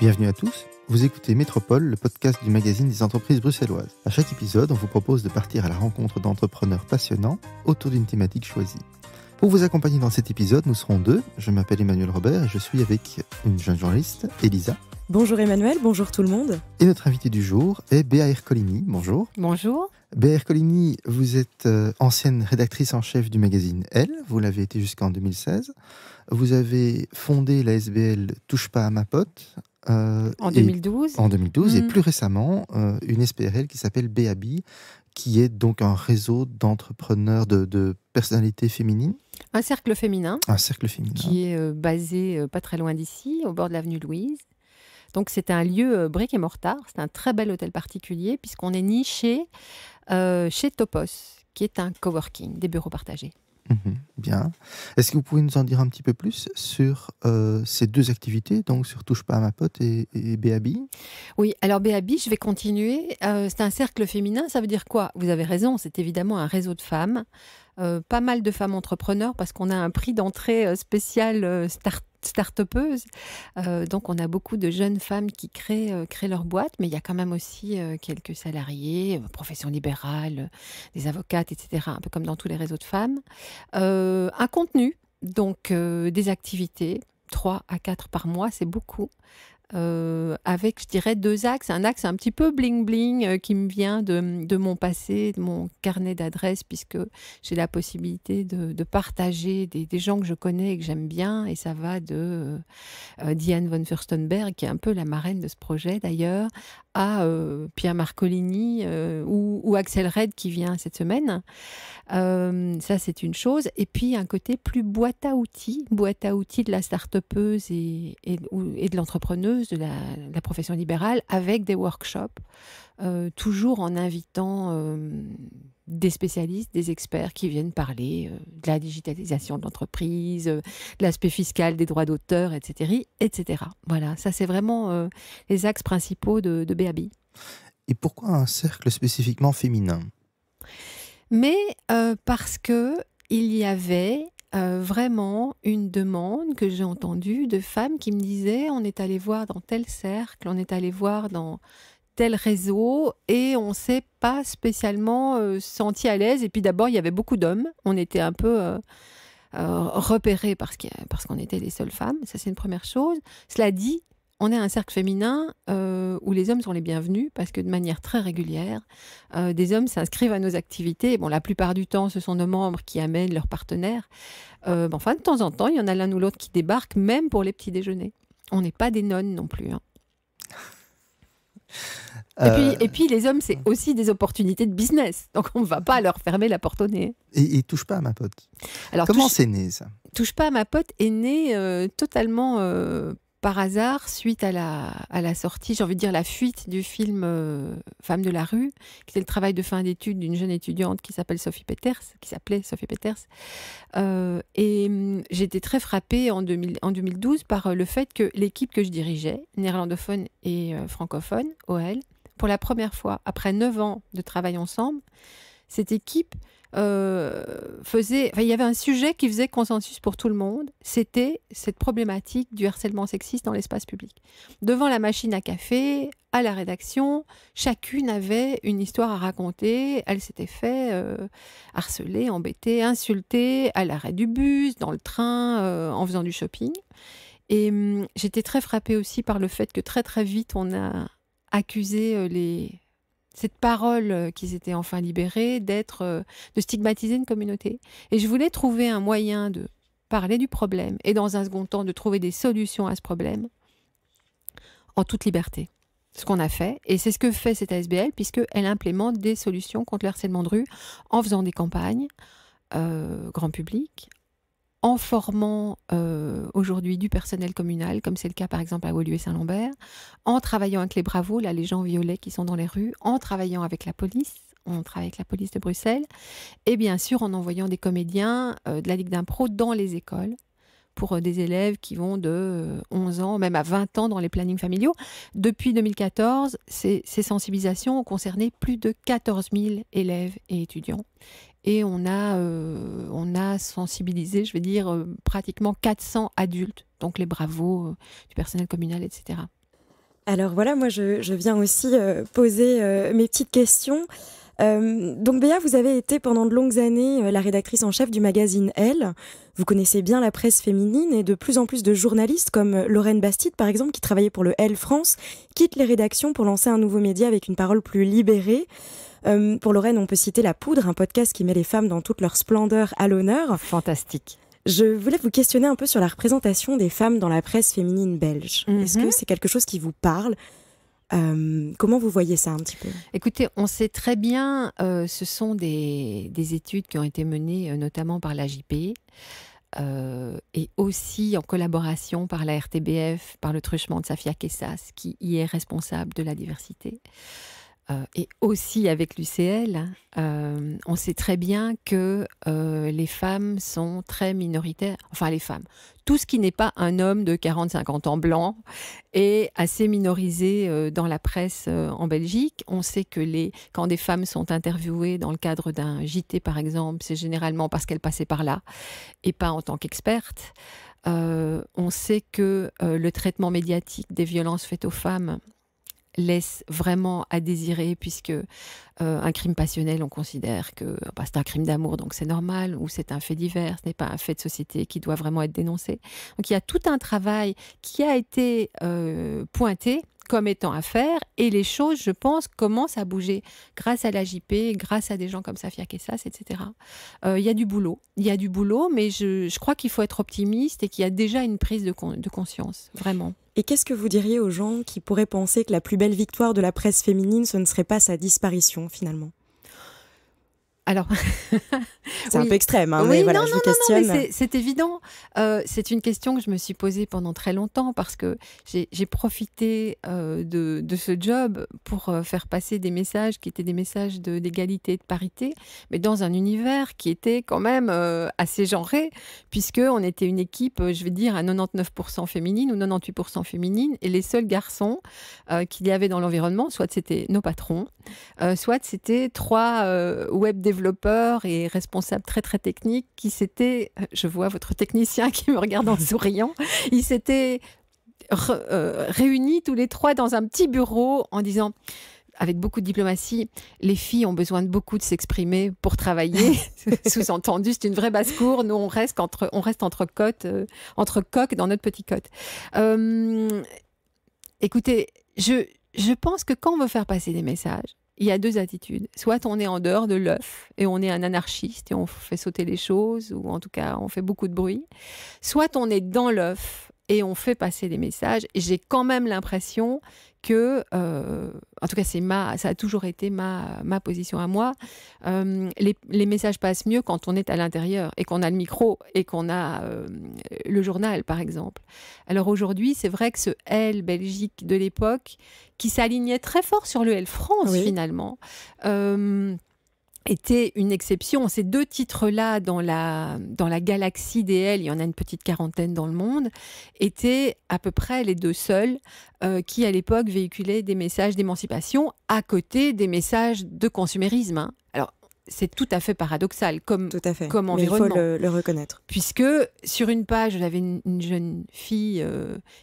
Bienvenue à tous, vous écoutez Métropole, le podcast du magazine des entreprises bruxelloises. À chaque épisode, on vous propose de partir à la rencontre d'entrepreneurs passionnants autour d'une thématique choisie. Pour vous accompagner dans cet épisode, nous serons deux. Je m'appelle Emmanuel Robert et je suis avec une jeune journaliste, Elisa. Bonjour Emmanuel, bonjour tout le monde. Et notre invité du jour est Béa Ercolini. Bonjour. Bonjour. Béa Ercolini, vous êtes ancienne rédactrice en chef du magazine Elle. Vous l'avez été jusqu'en 2016. Vous avez fondé la SBL Touche pas à ma pote. En 2012. En 2012 et plus récemment, une SPRL qui s'appelle BAB, qui est donc un réseau d'entrepreneurs, de personnalités féminines. Un cercle féminin. Un cercle féminin. Qui est basé pas très loin d'ici, au bord de l'avenue Louise. Donc c'est un lieu brick et mortar, c'est un très bel hôtel particulier puisqu'on est niché chez Topos, qui est un coworking, des bureaux partagés. Bien. Est-ce que vous pouvez nous en dire un petit peu plus sur ces deux activités, donc sur Touche pas à ma pote et BAB? Oui, alors BAB, je vais continuer. C'est un cercle féminin, ça veut dire quoi? Vous avez raison, c'est évidemment un réseau de femmes. Pas mal de femmes entrepreneurs parce qu'on a un prix d'entrée spécial start-upeuses. Donc on a beaucoup de jeunes femmes qui créent leur boîte, mais il y a quand même aussi quelques salariés, profession libérale, des avocates, etc. Un peu comme dans tous les réseaux de femmes. Un contenu, donc des activités, 3 à 4 par mois, c'est beaucoup. Avec, je dirais, 2 axes. Un axe un petit peu bling-bling qui me vient de mon passé, de mon carnet d'adresses, puisque j'ai la possibilité de partager des gens que je connais et que j'aime bien. Et ça va de Diane von Furstenberg, qui est un peu la marraine de ce projet d'ailleurs, à Pierre Marcolini ou Axel Red qui vient cette semaine. Ça, c'est une chose. Et puis, un côté plus boîte à outils de la start-upeuse et de l'entrepreneuse, de la profession libérale, avec des workshops, toujours en invitant des spécialistes, des experts qui viennent parler de la digitalisation de l'entreprise, de l'aspect fiscal, des droits d'auteur, etc., etc. Voilà, ça, c'est vraiment les axes principaux de BAB. Et pourquoi un cercle spécifiquement féminin? Mais parce que il y avait vraiment une demande que j'ai entendue de femmes qui me disaient: on est allé voir dans tel cercle, on est allé voir dans tel réseau et on ne s'est pas spécialement senti à l'aise. Et puis d'abord, il y avait beaucoup d'hommes. On était un peu repérés parce qu'on était les seules femmes. Ça, c'est une première chose. Cela dit, on est un cercle féminin où les hommes sont les bienvenus parce que de manière très régulière, des hommes s'inscrivent à nos activités. Bon, la plupart du temps, ce sont nos membres qui amènent leurs partenaires. Enfin, de temps en temps, il y en a l'un ou l'autre qui débarquent, même pour les petits déjeuners. On n'est pas des nonnes non plus. Et puis, les hommes, c'est aussi des opportunités de business. Donc, on ne va pas leur fermer la porte au nez. Et Touche pas à ma pote. Alors, comment c'est né, ça? Touche pas à ma pote est né totalement par hasard, suite à la sortie, j'ai envie de dire la fuite du film Femmes de la rue, qui était le travail de fin d'études d'une jeune étudiante qui s'appelait Sophie Peters. J'ai été très frappée en 2012 par le fait que l'équipe que je dirigeais, néerlandophone et francophone, OL, pour la première fois, après 9 ans de travail ensemble, cette équipe il y avait un sujet qui faisait consensus pour tout le monde, c'était cette problématique du harcèlement sexiste dans l'espace public. Devant la machine à café, à la rédaction, chacune avait une histoire à raconter. Elle s'était fait harceler, embêter, insulter à l'arrêt du bus, dans le train, en faisant du shopping. Et j'étais très frappée aussi par le fait que très très vite on a accusé cette parole qu'ils étaient enfin libérés, de stigmatiser une communauté. Et je voulais trouver un moyen de parler du problème et dans un second temps de trouver des solutions à ce problème en toute liberté. Ce qu'on a fait, et c'est ce que fait cette ASBL, puisqu'elle implémente des solutions contre le harcèlement de rue en faisant des campagnes grand public, en formant aujourd'hui du personnel communal, comme c'est le cas par exemple à Woluwe Saint-Lambert, en travaillant avec les bravos, là, les gens violets qui sont dans les rues, en travaillant avec la police, on travaille avec la police de Bruxelles, et bien sûr en envoyant des comédiens de la Ligue d'impro dans les écoles, pour des élèves qui vont de 11 ans, même à 20 ans dans les plannings familiaux. Depuis 2014, ces sensibilisations ont concerné plus de 14 000 élèves et étudiants. Et on a sensibilisé, je vais dire, pratiquement 400 adultes, donc les bravos du personnel communal, etc. Alors voilà, moi je viens aussi poser mes petites questions. Donc Béa, vous avez été pendant de longues années la rédactrice en chef du magazine Elle. Vous connaissez bien la presse féminine et de plus en plus de journalistes comme Lorraine Bastide par exemple, qui travaillait pour le Elle France, quittent les rédactions pour lancer un nouveau média avec une parole plus libérée. Pour Lorraine, on peut citer La Poudre, un podcast qui met les femmes dans toute leur splendeur à l'honneur. Fantastique. Je voulais vous questionner un peu sur la représentation des femmes dans la presse féminine belge. Est-ce que c'est quelque chose qui vous parle ? Comment vous voyez ça un petit peu ? Écoutez, on sait très bien, ce sont des études qui ont été menées notamment par l'AJP et aussi en collaboration par la RTBF, par le truchement de Safia Kessas, qui y est responsable de la diversité. Et aussi avec l'UCL, on sait très bien que les femmes sont très minoritaires. Enfin, les femmes. Tout ce qui n'est pas un homme de 40-50 ans blanc est assez minorisé dans la presse en Belgique. On sait que quand des femmes sont interviewées dans le cadre d'un JT, par exemple, c'est généralement parce qu'elles passaient par là et pas en tant qu'expertes. On sait que le traitement médiatique des violences faites aux femmes laisse vraiment à désirer, puisque un crime passionnel, on considère que c'est un crime d'amour, donc c'est normal, ou c'est un fait divers, ce n'est pas un fait de société qui doit vraiment être dénoncé. Donc il y a tout un travail qui a été pointé comme étant à faire, et les choses, je pense, commencent à bouger grâce à l'AJP, grâce à des gens comme Safia Kessas, etc. Il y a du boulot, mais je crois qu'il faut être optimiste et qu'il y a déjà une prise de conscience, vraiment. Et qu'est-ce que vous diriez aux gens qui pourraient penser que la plus belle victoire de la presse féminine, ce ne serait pas sa disparition, finalement ? Alors, c'est un peu extrême, hein, mais voilà, je vous questionne. Non, mais c'est évident. C'est une question que je me suis posée pendant très longtemps parce que j'ai profité de ce job pour faire passer des messages qui étaient des messages d'égalité et de parité, mais dans un univers qui était quand même assez genré, puisqu'on était une équipe, je vais dire, à 99% féminine ou 98% féminine, et les seuls garçons qu'il y avait dans l'environnement, soit c'était nos patrons, soit c'était 3 web développeurs et responsables très très techniques qui s'étaient, je vois votre technicien qui me regarde en souriant, ils s'étaient réunis tous les 3 dans un petit bureau en disant, avec beaucoup de diplomatie, les filles ont besoin de beaucoup de s'exprimer pour travailler. Sous-entendu, c'est une vraie basse-cour. Nous, on reste entre coqs dans notre petit cote. Écoutez, je pense que quand on veut faire passer des messages, il y a 2 attitudes. Soit on est en dehors de l'œuf et on est un anarchiste et on fait sauter les choses, ou en tout cas on fait beaucoup de bruit. Soit on est dans l'œuf et on fait passer des messages. Et j'ai quand même l'impression que, en tout cas ça a toujours été ma position à moi, les messages passent mieux quand on est à l'intérieur et qu'on a le micro et qu'on a le journal, par exemple. Alors aujourd'hui, c'est vrai que ce Elle Belgique de l'époque, qui s'alignait très fort sur le Elle France, oui, finalement, était une exception. Ces 2 titres-là, dans la galaxie des Elle, il y en a une petite quarantaine dans le monde, étaient à peu près les 2 seuls qui, à l'époque, véhiculaient des messages d'émancipation à côté des messages de consumérisme. Hein. Alors, c'est tout à fait paradoxal comme environnement. Mais il faut le reconnaître. Puisque sur une page, j'avais une jeune fille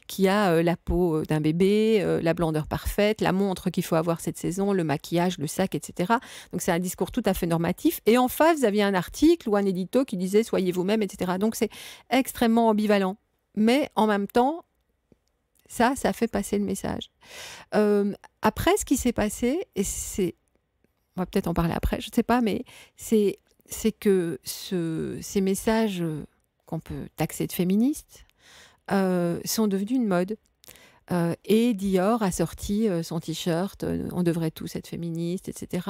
qui a la peau d'un bébé, la blondeur parfaite, la montre qu'il faut avoir cette saison, le maquillage, le sac, etc. Donc c'est un discours tout à fait normatif. Et en face, vous aviez un article ou un édito qui disait « Soyez vous-même », etc. Donc c'est extrêmement ambivalent. Mais en même temps, ça fait passer le message. Après, ce qui s'est passé, et on va peut-être en parler après, je ne sais pas, mais c'est que ces messages qu'on peut taxer de féministes sont devenus une mode. Et Dior a sorti son t-shirt « On devrait tous être féministes », etc.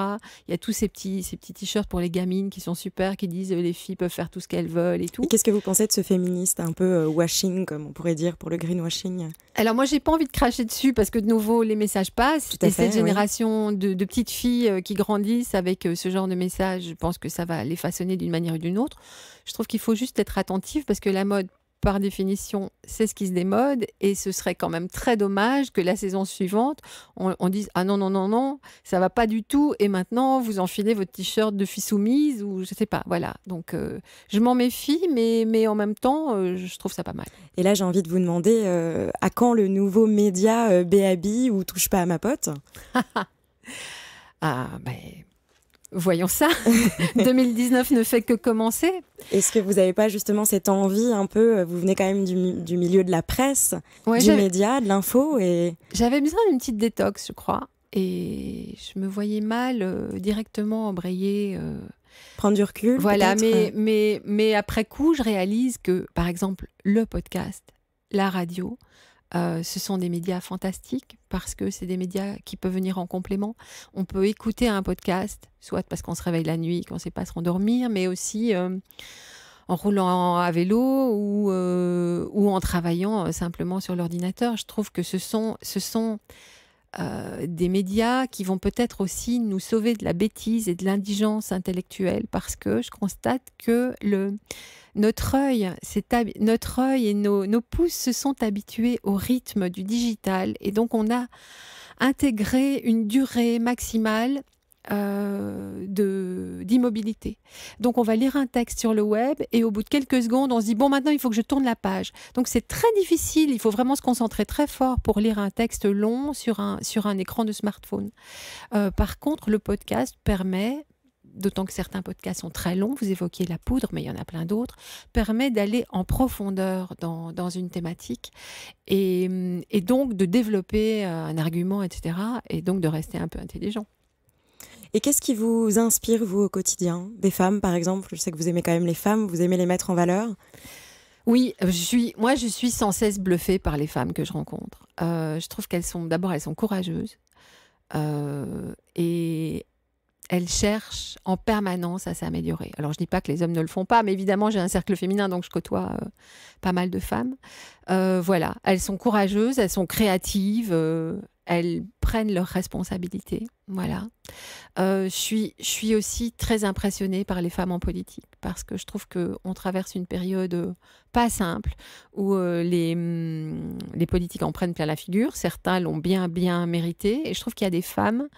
Il y a tous ces petits t-shirts pour les gamines qui sont super, qui disent « Les filles peuvent faire tout ce qu'elles veulent » et tout. Et qu'est-ce que vous pensez de ce féministe un peu washing, comme on pourrait dire, pour le greenwashing ? Alors moi, j'ai pas envie de cracher dessus parce que de nouveau, les messages passent. Et cette génération de petites filles qui grandissent avec ce genre de messages, je pense que ça va les façonner d'une manière ou d'une autre. Je trouve qu'il faut juste être attentif parce que la mode par définition, c'est ce qui se démode et ce serait quand même très dommage que la saison suivante, on dise « Ah non, non, non, non, ça va pas du tout et maintenant vous enfilez votre t-shirt de fille soumise » ou je sais pas, voilà. Donc, je m'en méfie, mais en même temps, je trouve ça pas mal. Et là, j'ai envie de vous demander à quand le nouveau média BAB ou Touche pas à ma pote? Ah, ben... Voyons ça, 2019 ne fait que commencer. Est-ce que vous n'avez pas justement cette envie un peu, vous venez quand même du milieu de la presse, Ouais, du média, de l'info et... J'avais besoin d'une petite détox, je crois, et je me voyais mal directement embrayer. Prendre du recul. Voilà, mais après coup, je réalise que, par exemple, le podcast, la radio, ce sont des médias fantastiques parce que c'est des médias qui peuvent venir en complément. On peut écouter un podcast, soit parce qu'on se réveille la nuit, qu'on ne sait pas se rendormir, mais aussi en roulant à vélo ou en travaillant simplement sur l'ordinateur. Je trouve que ce sont des médias qui vont peut-être aussi nous sauver de la bêtise et de l'indigence intellectuelle parce que je constate que notre œil et nos pouces se sont habitués au rythme du digital et donc on a intégré une durée maximale d'immobilité. Donc on va lire un texte sur le web et au bout de quelques secondes on se dit bon maintenant il faut que je tourne la page. Donc c'est très difficile, il faut vraiment se concentrer très fort pour lire un texte long sur un écran de smartphone. Par contre le podcast permet, d'autant que certains podcasts sont très longs, vous évoquiez la poudre, mais il y en a plein d'autres, permet d'aller en profondeur dans une thématique et donc de développer un argument, etc. et donc de rester un peu intelligent. Et qu'est-ce qui vous inspire, vous, au quotidien? Des femmes, par exemple? Je sais que vous aimez quand même les femmes, vous aimez les mettre en valeur. Oui, je suis sans cesse bluffée par les femmes que je rencontre. Je trouve elles sont courageuses et elles cherchent en permanence à s'améliorer. Alors, je ne dis pas que les hommes ne le font pas, mais évidemment, j'ai un cercle féminin, donc je côtoie pas mal de femmes. Voilà, elles sont courageuses, elles sont créatives, elles prennent leurs responsabilités. Voilà. Je suis aussi très impressionnée par les femmes en politique parce que je trouve qu'on traverse une période pas simple où les politiques en prennent plein la figure. Certains l'ont bien mérité et je trouve qu'il y a des femmes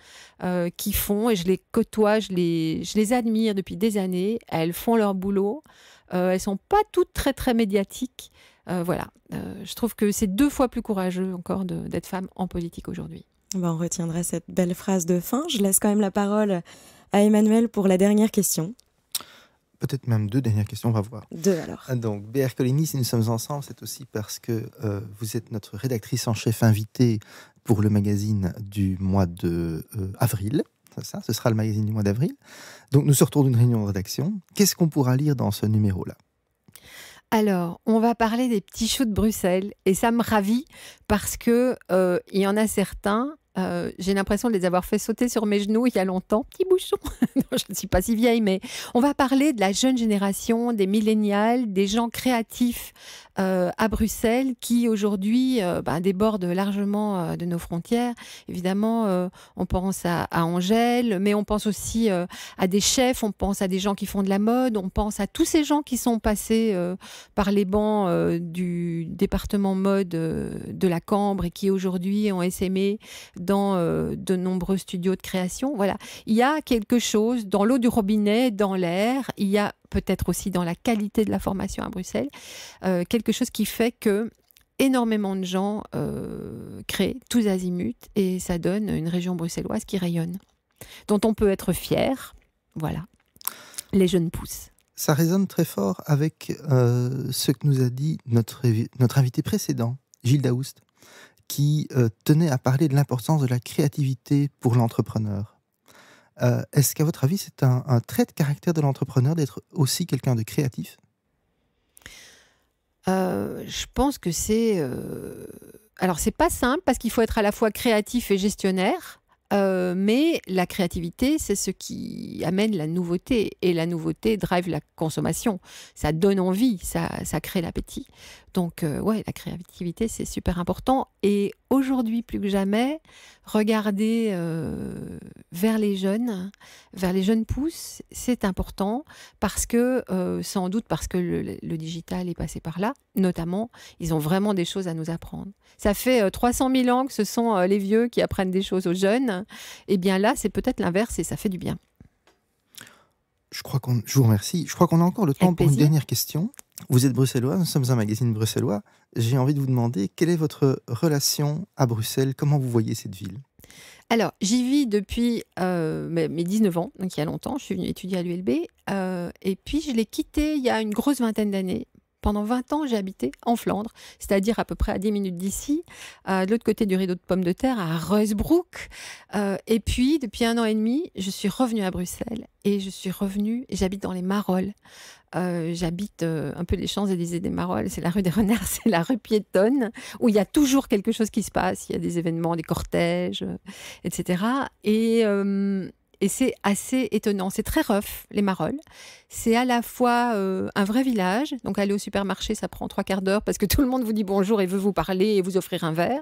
qui font, et je les côtoie, je les admire depuis des années. Elles font leur boulot. Elles sont pas toutes très très médiatiques. Voilà. Je trouve que c'est 2 fois plus courageux encore d'être femme en politique aujourd'hui. On retiendra cette belle phrase de fin. Je laisse quand même la parole à Emmanuel pour la dernière question. Peut-être même 2 dernières questions, on va voir. 2 alors. Donc, Béa Ercolini, si nous sommes ensemble, c'est aussi parce que vous êtes notre rédactrice en chef invitée pour le magazine du mois d'avril. C'est ça, ce sera le magazine du mois d'avril. Donc, nous sortons d'une réunion de rédaction. Qu'est-ce qu'on pourra lire dans ce numéro-là ? Alors, on va parler des petits choux de Bruxelles et ça me ravit parce que il y en a certains, j'ai l'impression de les avoir fait sauter sur mes genoux il y a longtemps. Petit bouchon. Non, je ne suis pas si vieille, mais on va parler de la jeune génération, des millénials, des gens créatifs à Bruxelles qui aujourd'hui débordent largement de nos frontières. Évidemment, on pense à Angèle, mais on pense aussi à des chefs, on pense à des gens qui font de la mode, on pense à tous ces gens qui sont passés par les bancs du département mode de la Cambre et qui aujourd'hui ont essaimé dans de nombreux studios de création. Voilà. Il y a quelque chose dans l'eau du robinet, dans l'air, il y a peut-être aussi dans la qualité de la formation à Bruxelles, quelque chose qui fait que énormément de gens créent tous azimuts et ça donne une région bruxelloise qui rayonne, dont on peut être fier. Voilà, les jeunes pousses. Ça résonne très fort avec ce que nous a dit notre invité précédent, Gilles Daoust, qui tenait à parler de l'importance de la créativité pour l'entrepreneur. Est-ce qu'à votre avis, c'est un trait de caractère de l'entrepreneur d'être aussi quelqu'un de créatif ? Je pense que c'est... Alors, c'est pas simple parce qu'il faut être à la fois créatif et gestionnaire. Mais la créativité, c'est ce qui amène la nouveauté. Et la nouveauté drive la consommation. Ça donne envie, ça crée l'appétit. Donc, la créativité, c'est super important. Et aujourd'hui plus que jamais regarder vers les jeunes pousses, c'est important parce que, sans doute parce que le digital est passé par là, notamment, ils ont vraiment des choses à nous apprendre. Ça fait 300 000 ans que ce sont les vieux qui apprennent des choses aux jeunes. Et bien là, c'est peut-être l'inverse et ça fait du bien. Je vous remercie. Je crois qu'on a encore le temps pour une dernière question. Vous êtes bruxellois, nous sommes un magazine bruxellois. J'ai envie de vous demander, quelle est votre relation à Bruxelles? Comment vous voyez cette ville? Alors, j'y vis depuis mes 19 ans, donc il y a longtemps. Je suis venue étudier à l'ULB. Et puis, je l'ai quittée il y a une grosse vingtaine d'années. Pendant 20 ans, j'ai habité en Flandre, c'est-à-dire à peu près à 10 minutes d'ici, de l'autre côté du rideau de pommes de terre, à Reusbroek. Et puis, depuis 1 an et demi, je suis revenue à Bruxelles. Et j'habite dans les Marolles. J'habite un peu les Champs-Élysées des Marolles. C'est la rue des Renards, c'est la rue piétonne, où il y a toujours quelque chose qui se passe. Il y a des événements, des cortèges, etc. Et c'est assez étonnant. C'est très rough, les Marolles. C'est à la fois un vrai village. Donc, aller au supermarché, ça prend 3 quarts d'heure parce que tout le monde vous dit bonjour et veut vous parler et vous offrir un verre.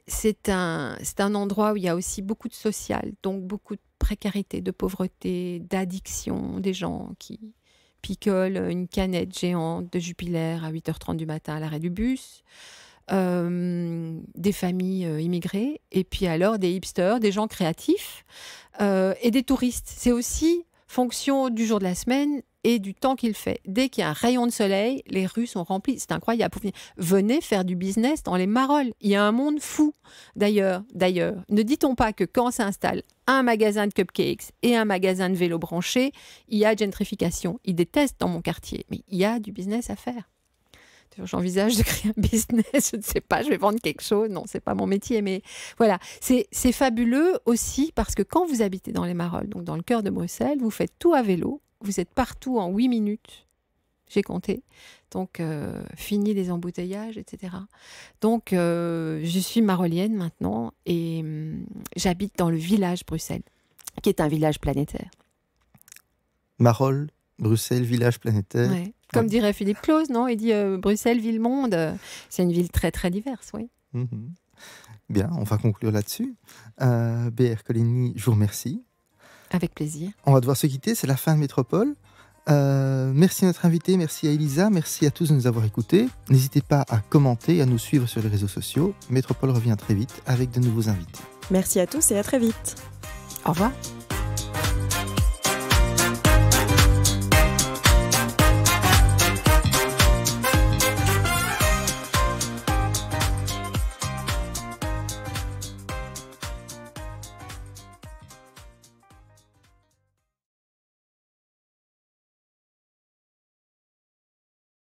C'est un endroit où il y a aussi beaucoup de social, donc beaucoup de précarité, de pauvreté, d'addiction, des gens qui picolent une canette géante de Jupiler à 8h30 du matin à l'arrêt du bus. Des familles immigrées, et puis alors des hipsters, des gens créatifs et des touristes. C'est aussi fonction du jour de la semaine et du temps qu'il fait. Dès qu'il y a un rayon de soleil, les rues sont remplies. C'est incroyable. Venez faire du business dans les Marolles. Il y a un monde fou. D'ailleurs, ne dit-on pas que quand s'installe un magasin de cupcakes et un magasin de vélos branchés, il y a gentrification. Ils détestent dans mon quartier, mais il y a du business à faire. J'envisage de créer un business, je ne sais pas, je vais vendre quelque chose. Non, c'est pas mon métier, mais voilà. C'est fabuleux aussi parce que quand vous habitez dans les Marolles, donc dans le cœur de Bruxelles, vous faites tout à vélo, vous êtes partout en 8 minutes, j'ai compté. Donc, fini les embouteillages, etc. Donc, je suis marolienne maintenant et j'habite dans le village Bruxelles, qui est un village planétaire. Marolles, Bruxelles, village planétaire. Ouais. Comme dirait Philippe Claus, non? Il dit Bruxelles, ville-monde. C'est une ville très, très diverse, oui. Bien, on va conclure là-dessus. BR Coligny, je vous remercie. Avec plaisir. On va devoir se quitter, c'est la fin de Métropole. Merci à notre invité, merci à Elisa, merci à tous de nous avoir écoutés. N'hésitez pas à commenter, à nous suivre sur les réseaux sociaux. Métropole revient très vite avec de nouveaux invités. Merci à tous et à très vite. Au revoir.